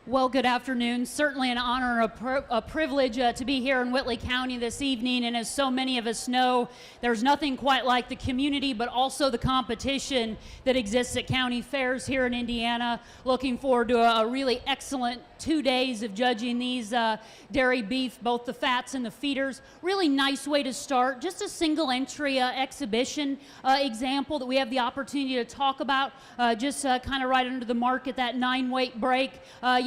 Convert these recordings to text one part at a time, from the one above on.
Well, good afternoon. Certainly an honor and a privilege to be here in Whitley County this evening. And as so many of us know, there's nothing quite like the community, but also the competition that exists at county fairs here in Indiana. Looking forward to a really excellent 2 days of judging these dairy beef, both the fats and the feeders. Really nice way to start. Just a single entry exhibition example that we have the opportunity to talk about. Just kind of right under the mark at that 9-weight break.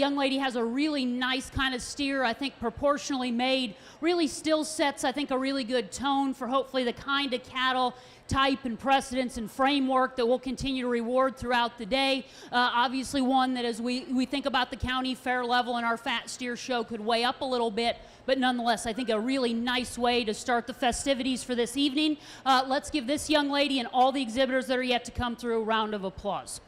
Young lady has a really nice kind of steer, I think proportionally made, really still sets, I think, a really good tone for hopefully the kind of cattle type and precedence and framework that we'll continue to reward throughout the day. Obviously one that as we think about the county fair level and our fat steer show could weigh up a little bit, but nonetheless I think a really nice way to start the festivities for this evening. Let's give this young lady and all the exhibitors that are yet to come through a round of applause.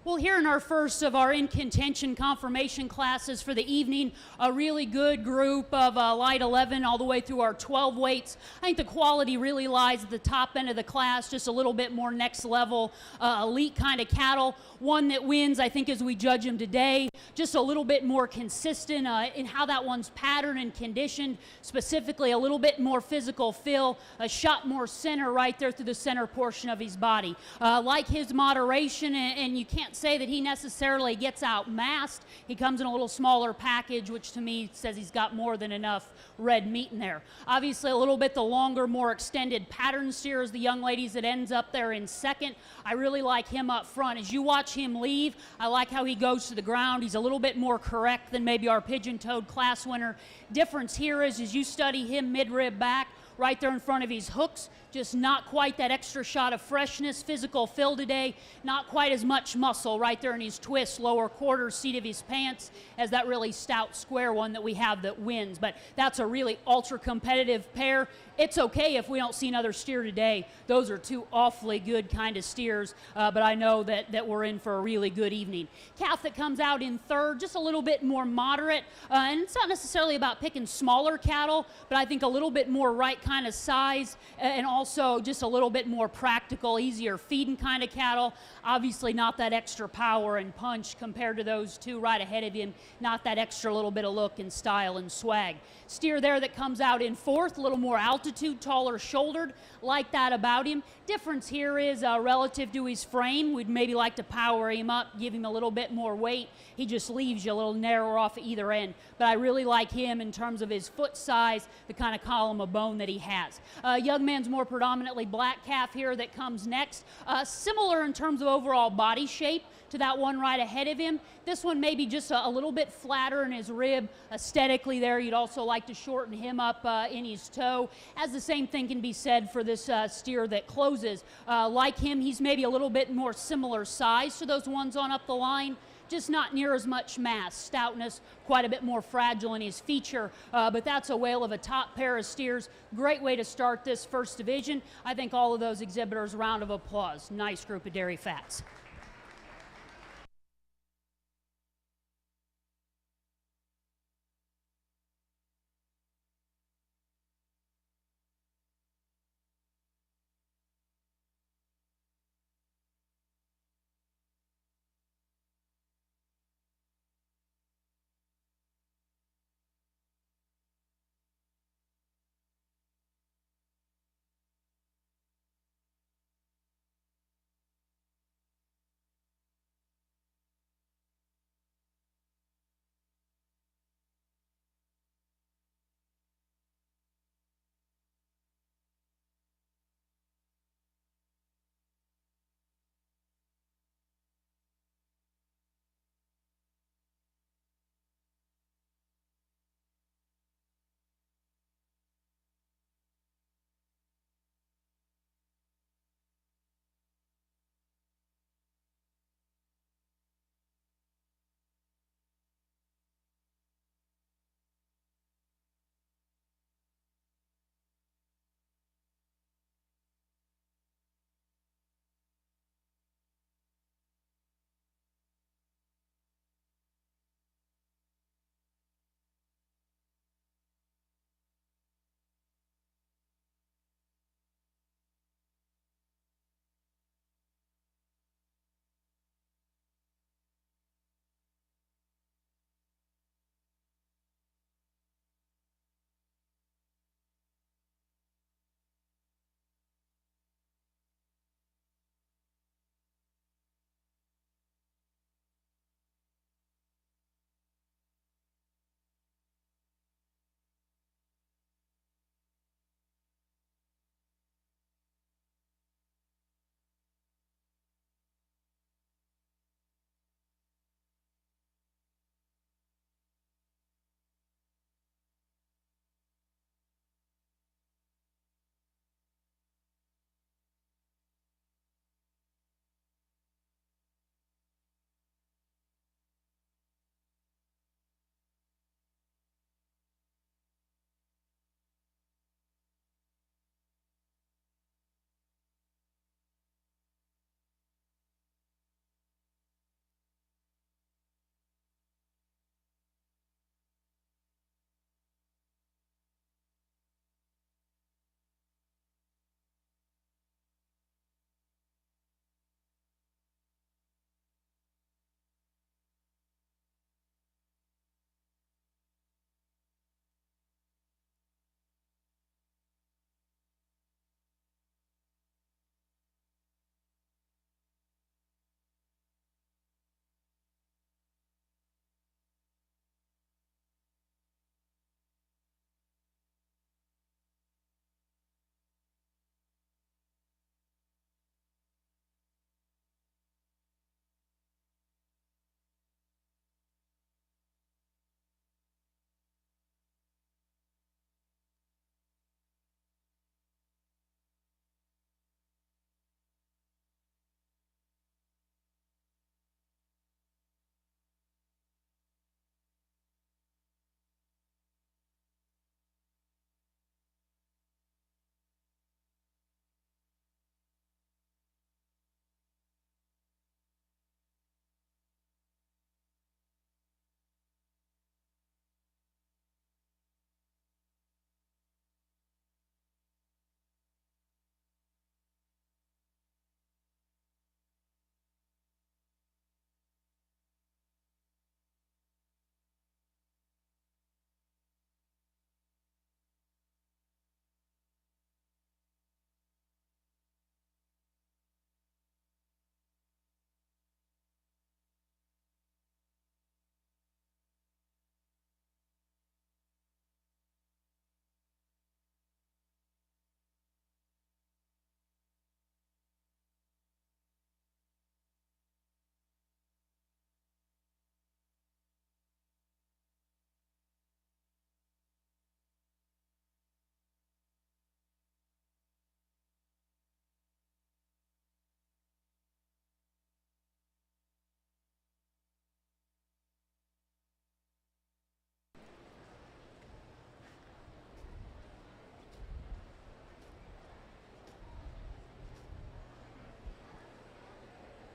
Well, here in our first of our in contention confirmation classes for the evening, a really good group of light 11 all the way through our 12 weights. I think the quality really lies at the top end of the class, just a little bit more next level, elite kind of cattle. One that wins, I think, as we judge him today, just a little bit more consistent in how that one's patterned and conditioned, specifically a little bit more physical fill, a shot more center right there through the center portion of his body. Like his moderation, and you can't say that he necessarily gets outmassed. He comes in a little smaller package, which to me says he's got more than enough red meat in there. Obviously a little bit the longer, more extended pattern steer is the young ladies that ends up there in second. I really like him up front. As you watch him leave, I like how he goes to the ground. He's a little bit more correct than maybe our pigeon-toed class winner. Difference here is as you study him mid-rib back, right there in front of his hooks, just not quite that extra shot of freshness, physical fill today, not quite as much muscle right there in his twist, lower quarter seat of his pants, as that really stout square one that we have that wins. But that's a really ultra competitive pair. It's okay if we don't see another steer today. Those are two awfully good kind of steers, but I know that we're in for a really good evening. Calf that comes out in third, just a little bit more moderate, and it's not necessarily about picking smaller cattle, but I think a little bit more right kind of size, and also just a little bit more practical, easier feeding kind of cattle. Obviously not that extra power and punch compared to those two right ahead of him, not that extra little bit of look and style and swag. Steer there that comes out in fourth, a little more altitude, taller shouldered, like that about him. Difference here is relative to his frame. We'd maybe like to power him up, give him a little bit more weight. He just leaves you a little narrower off either end. But I really like him in terms of his foot size, the kind of column of bone that he has. Young man's more predominantly black calf here that comes next. Similar in terms of overall body shape to that one right ahead of him. This one maybe just a little bit flatter in his rib. Aesthetically there, you'd also like to shorten him up in his toe. As the same thing can be said for this steer that closes. Like him, he's maybe a little bit more similar size to those ones on up the line, just not near as much mass, stoutness, quite a bit more fragile in his feature, but that's a whale of a top pair of steers. Great way to start this first division. I think all of those exhibitors, round of applause. Nice group of dairy fats.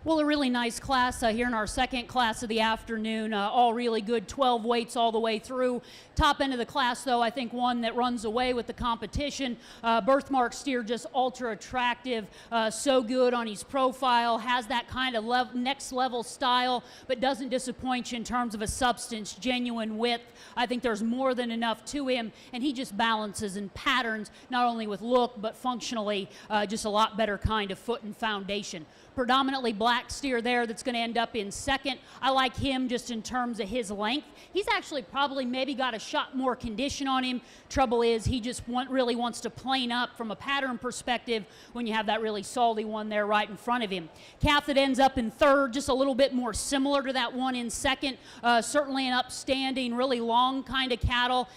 Well, a really nice class here in our second class of the afternoon. All really good 12 weights all the way through. Top end of the class, though, I think one that runs away with the competition. Birthmark steer, just ultra attractive, so good on his profile, has that kind of next level style, but doesn't disappoint you in terms of a substance, genuine width. I think there's more than enough to him, and he just balances and patterns, not only with look, but functionally, just a lot better kind of foot and foundation. Predominantly black steer there that's going to end up in second. I like him just in terms of his length. He's actually probably maybe got a shot more condition on him. Trouble is he just really wants to plane up from a pattern perspective when you have that really salty one there right in front of him. Calf that ends up in third, just a little bit more similar to that one in second. Certainly an upstanding, really long kind of cattle.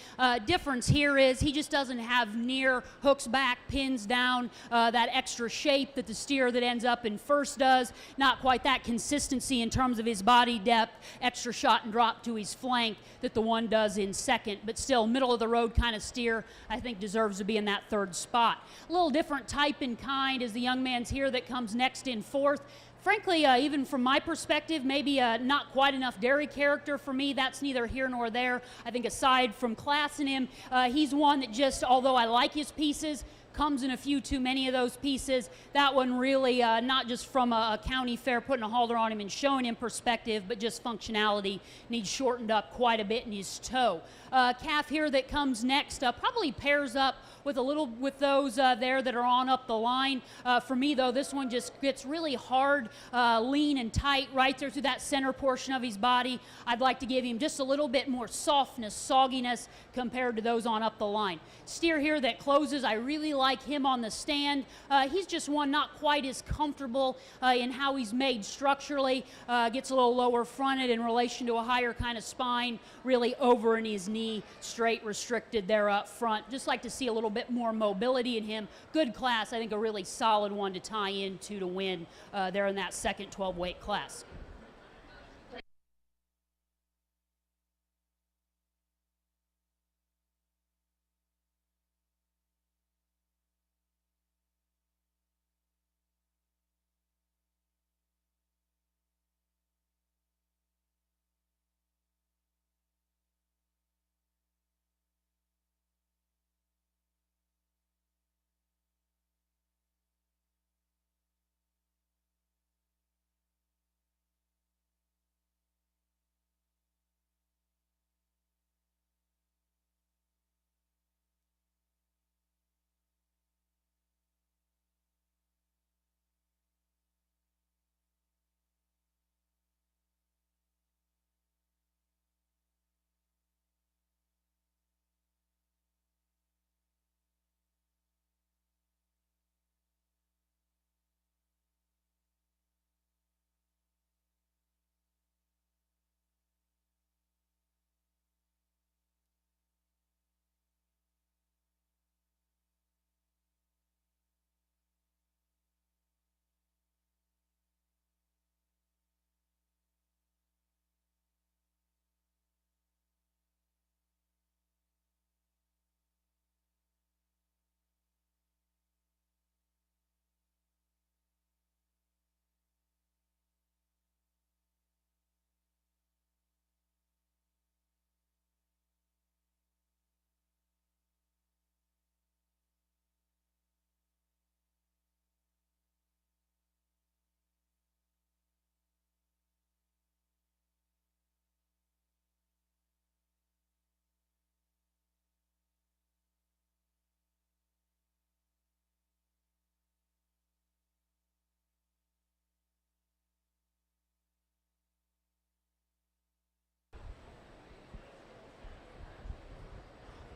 Difference here is he just doesn't have near hooks back, pins down, that extra shape that the steer that ends up in first does. Not quite that consistency in terms of his body depth, extra shot and drop to his flank that the one does in second, but still middle of the road kind of steer, I think deserves to be in that third spot. A little different type and kind is the young man's here that comes next in fourth. Frankly, even from my perspective, maybe not quite enough dairy character for me. That's neither here nor there. I think aside from class in him, he's one that just, although I like his pieces, comes in a few too many of those pieces. That one really, not just from a county fair putting a halter on him and showing him perspective, but just functionality, needs shortened up quite a bit in his toe. Calf here that comes next probably pairs up with those there that are on up the line. For me though, this one just gets really hard, lean and tight right there through that center portion of his body. I'd like to give him just a little bit more softness, sogginess compared to those on up the line. Steer here that closes, I really like him on the stand. He's just one not quite as comfortable in how he's made structurally. Gets a little lower fronted in relation to a higher kind of spine, really over in his knee, straight restricted there up front. Just like to see a little bit more mobility in him. Good class, I think a really solid one to tie into to win there in that second 12 weight class.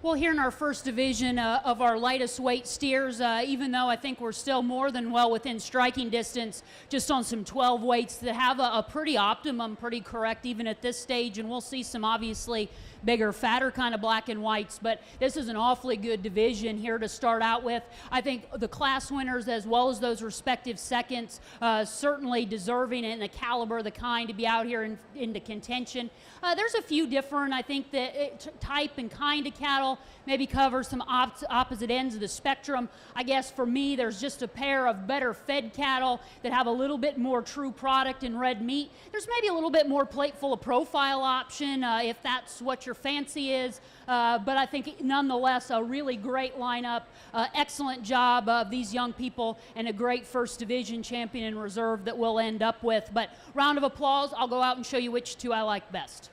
Well, here in our first division of our lightest weight steers, even though I think we're still more than well within striking distance, just on some 12 weights that have a pretty optimum, pretty correct even at this stage, and we'll see some obviously bigger, fatter kind of black and whites, but this is an awfully good division here to start out with. I think the class winners, as well as those respective seconds, certainly deserving in the caliber, the kind to be out here into contention. There's a few different, I think, type and kind of cattle, maybe cover some opposite ends of the spectrum. I guess for me, there's just a pair of better fed cattle that have a little bit more true product in red meat. There's maybe a little bit more plateful of profile option if that's what your fancy is, but I think nonetheless a really great lineup, excellent job of these young people, and a great first division champion in reserve that we'll end up with. But round of applause. I'll go out and show you which two I like best.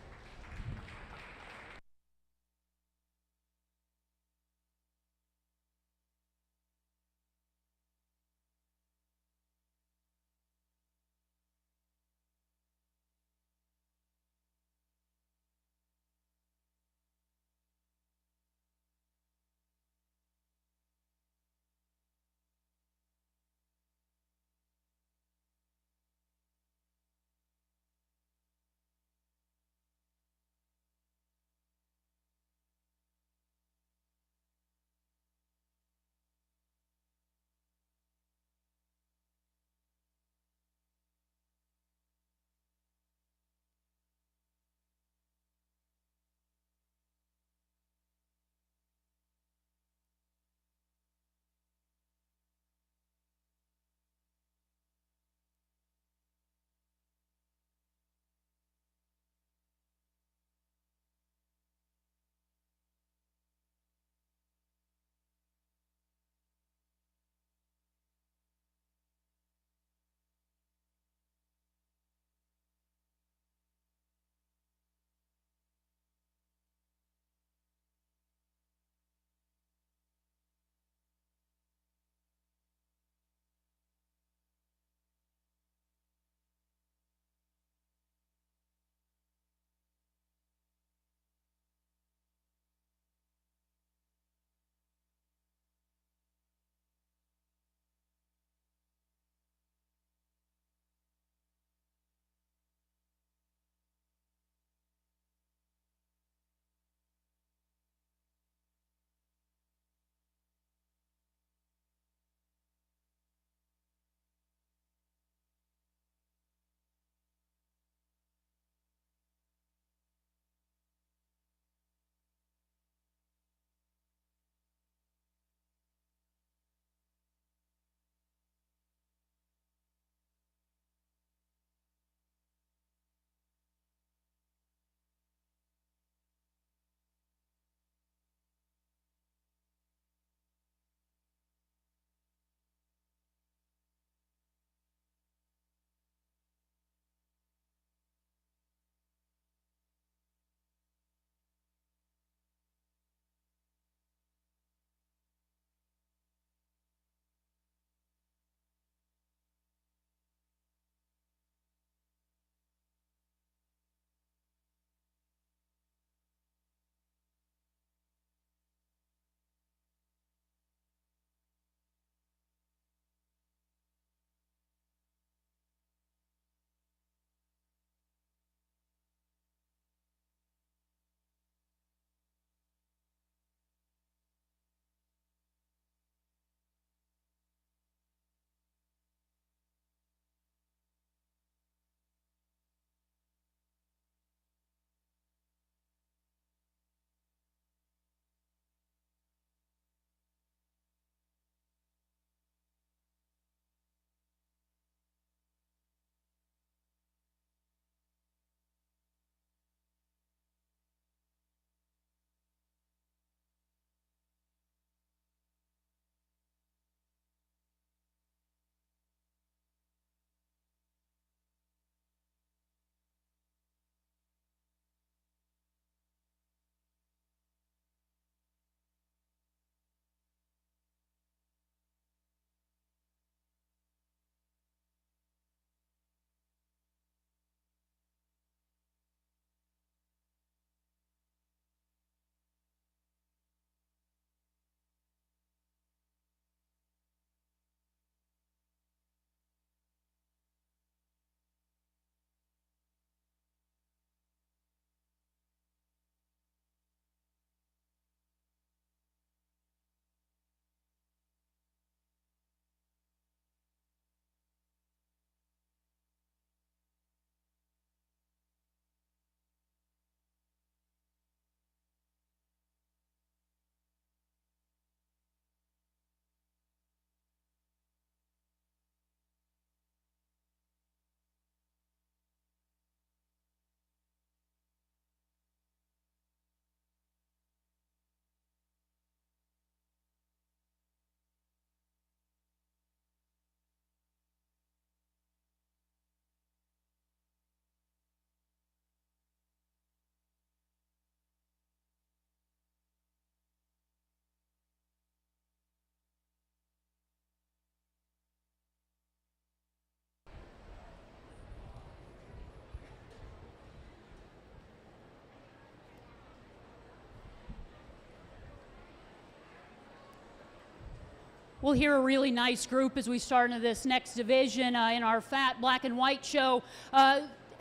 We'll hear a really nice group as we start into this next division in our fat black and white show.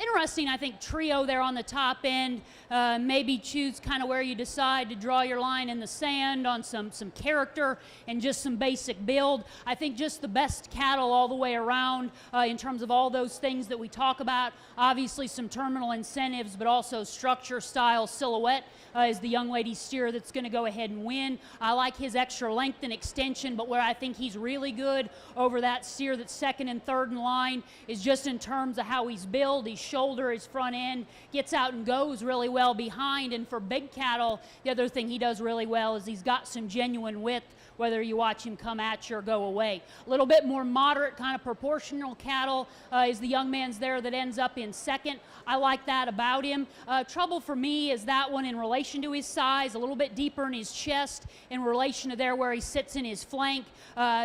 Interesting, I think, trio there on the top end. Maybe choose kind of where you decide to draw your line in the sand on some character and just some basic build. I think just the best cattle all the way around in terms of all those things that we talk about. Obviously some terminal incentives, but also structure, style, silhouette is the young lady steer that's going to go ahead and win. I like his extra length and extension, but where I think he's really good over that steer that's second and third in line is just in terms of how he's built. He's shoulder, his front end, gets out and goes really well behind. And for big cattle, the other thing he does really well is he's got some genuine width, whether you watch him come at you or go away. A little bit more moderate kind of proportional cattle is the young man's there that ends up in second. I like that about him. Trouble for me is that one in relation to his size, a little bit deeper in his chest in relation to there where he sits in his flank,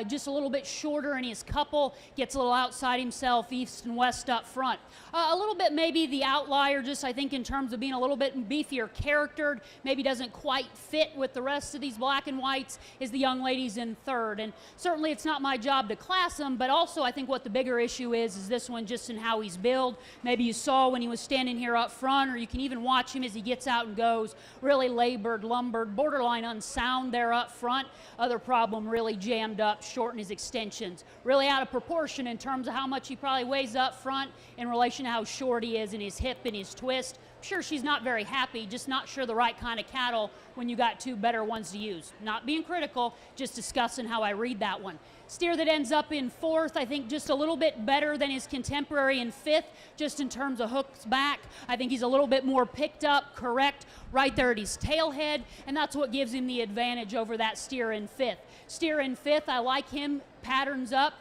just a little bit shorter in his couple, gets a little outside himself, east and west up front. A little bit maybe the outlier, just I think in terms of being a little bit beefier charactered, maybe doesn't quite fit with the rest of these black and whites, is the young ladies in third. And certainly it's not my job to class them, but also I think what the bigger issue is this one just in how he's built. Maybe you saw when he was standing here up front, or you can even watch him as he gets out and goes, really labored, lumbered, borderline unsound there up front. Other problem, really jammed up, short in his extensions. Really out of proportion in terms of how much he probably weighs up front in relation to how short he is in his hip and his twist. I'm sure she's not very happy, just not sure the right kind of cattle when you got two better ones to use. Not being critical, just discussing how I read that one. Steer that ends up in fourth, I think just a little bit better than his contemporary in fifth, just in terms of hooks back. I think he's a little bit more picked up, correct, right there at his tail head, and that's what gives him the advantage over that steer in fifth. Steer in fifth, I like him, patterns up.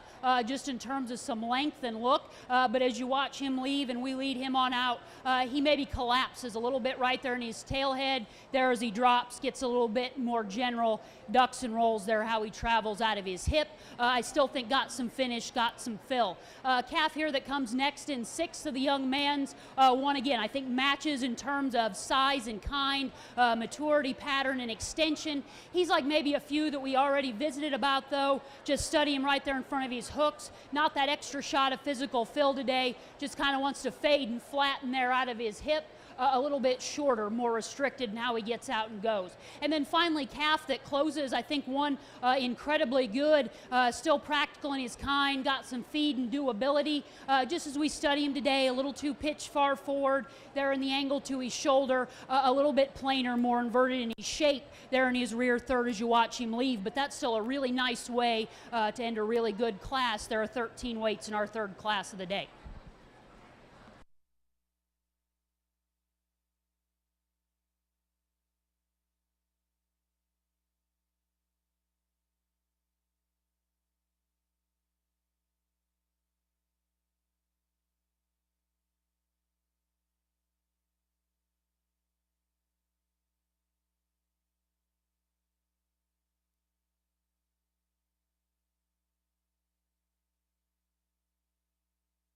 Just in terms of some length and look, but as you watch him leave and we lead him on out, he maybe collapses a little bit right there in his tail head. There as he drops, gets a little bit more general ducks and rolls there, how he travels out of his hip. I still think got some finish, got some fill. Calf here that comes next in sixth of the young man's one again, I think matches in terms of size and kind, maturity, pattern, and extension. He's like maybe a few that we already visited about though. Just study him right there in front of his hooks, not that extra shot of physical fill today, just kind of wants to fade and flatten there out of his hip. A little bit shorter, more restricted in how he gets out and goes. And then finally, Calf that closes, I think one incredibly good, still practical in his kind, got some feed and doability. Just as we study him today, a little too pitched far forward, there in the angle to his shoulder, a little bit plainer, more inverted in his shape there in his rear third as you watch him leave. But that's still a really nice way to end a really good class. There are 13 weights in our third class of the day.